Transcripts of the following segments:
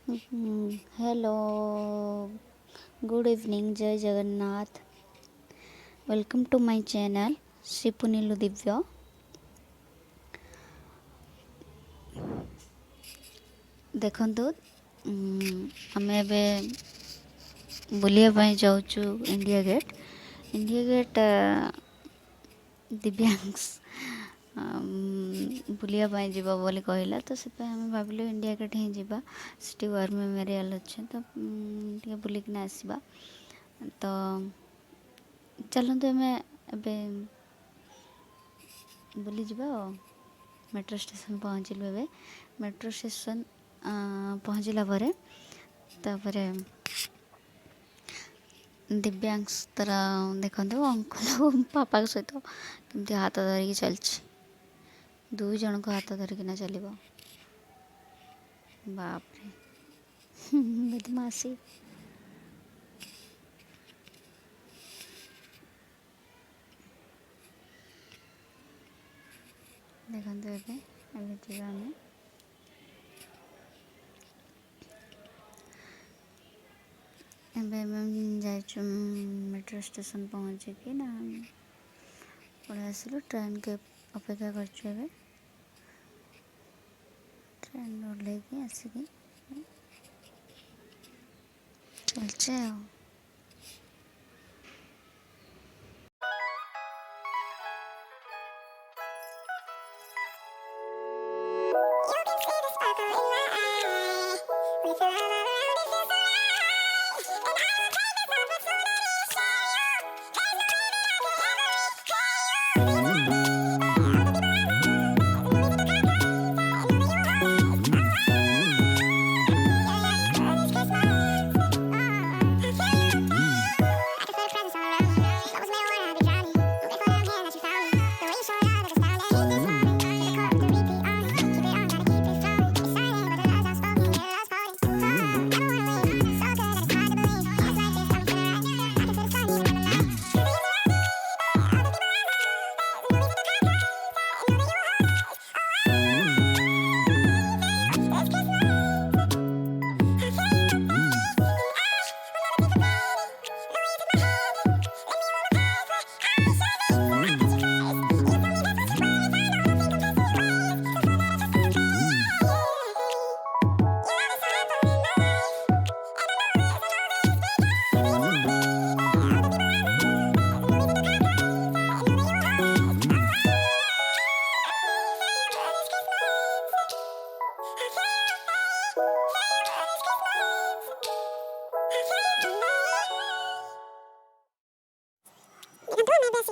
Hello, good evening, Jai Jagannath. Welcome to my channel Shri पुनीलु दिव्य। देखंतु आम ए बुलिया जाऊँ इंडिया गेट दिव्यांश बुलिया जीव बोली कहला तो से आम भाविलु इंडिया गेट ही जीवा। सिटी वार मेमोरियल अच्छे तो टे बुलिकिना आसवा। तो चलते आम ए बुली जावा। मेट्रो स्टेशन पहुँचलु। ए मेट्रो स्टेशन पहुँचला तापर दिव्यांश तर देखो अंकल पापा सहित कमती हाथ धरिकी चलछि। दुई जन को हाथ धरिकिना चलो। बापरे बदमाशी। देखते जाइछु मेट्रो स्टेशन पहुँचिकी ना पढ़े आसलु। ट्रेन के अपेक्षा कर ट्रेन ओह्लैकी आसिकी चलचे।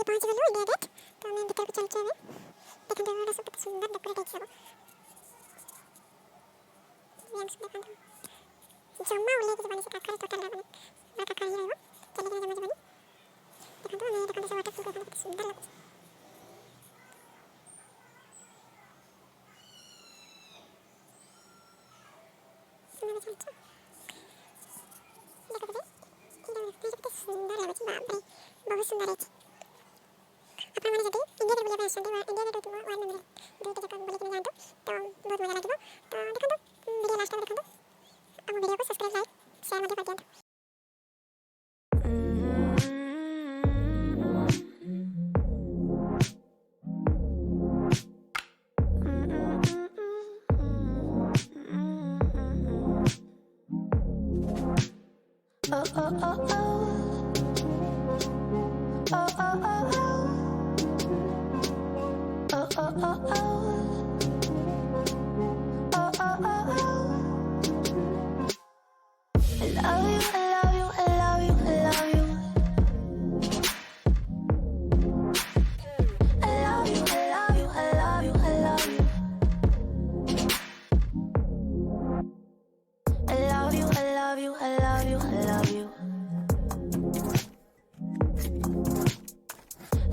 पहुँच गलु इंडिया गेट। तो मैं भीतर को चलचे देखते बड़ा सब सुंदर डेकोरेट सब यंग्स जम्मा उले के बनी से काकर टोटल बनी बड़ा काकर ही रहबो। चले के जम्मा बनी देखते सब वाटर प्रूफ देखते सुंदर लगे। सुंदर चलचे देखते सुंदर लगे। बाप रे बहुत सुंदर है। अपन मैंने जब इंडिया गेट बुलिया इंडिया गेट तो वार मेमोरियल दुईटा जगह बुली के जानतो तो बहुत मजा लागिबो। तो देखो वीडियो लास्ट तक देखो। अब वीडियो को सब्सक्राइब लाइक शेयर मत कर दियंतु। Oh oh oh oh oh oh oh oh oh oh oh I love you, I love you, I love you, I love you. I love you, I love you, I love you, I love you. I love you, I love you, I love you, I love you.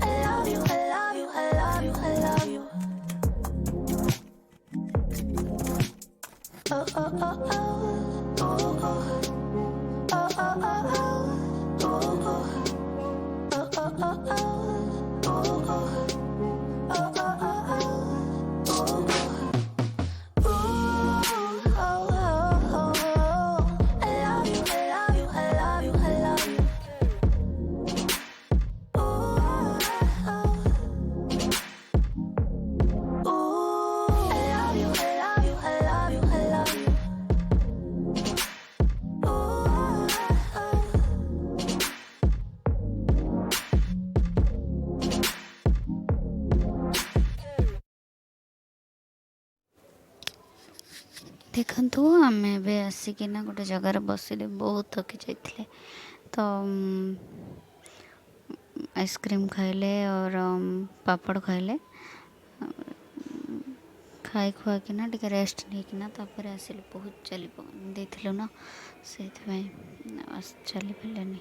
I love you, I love you, I love you, I love you. Oh oh oh oh oh oh oh oh oh oh oh oh oh oh oh oh. Oh, oh, oh, oh. ଦେଖନ୍ତୁ ଆମେ ଏବେ ଆସିକିନା ଗୋଟେ ଜାଗାରେ ବସିଲେ ବହୁତ ଥକି ଯାଇଥିଲେ ତ ଆଇସ୍କ୍ରିମ୍ ଖାଇଲେ और ପାପଡ଼ ଖାଇଲେ ଖାଇ ଖୁଆକିନା ଟିକେ ରେଷ୍ଟ ନେଇକିନା ତାପରେ ଆସିଲେ ବହୁତ ଚାଲି ଦେଇଥିଲୁ ନା ସେଇଥିପାଇଁ ଚାଲି ପାରିଲେନି।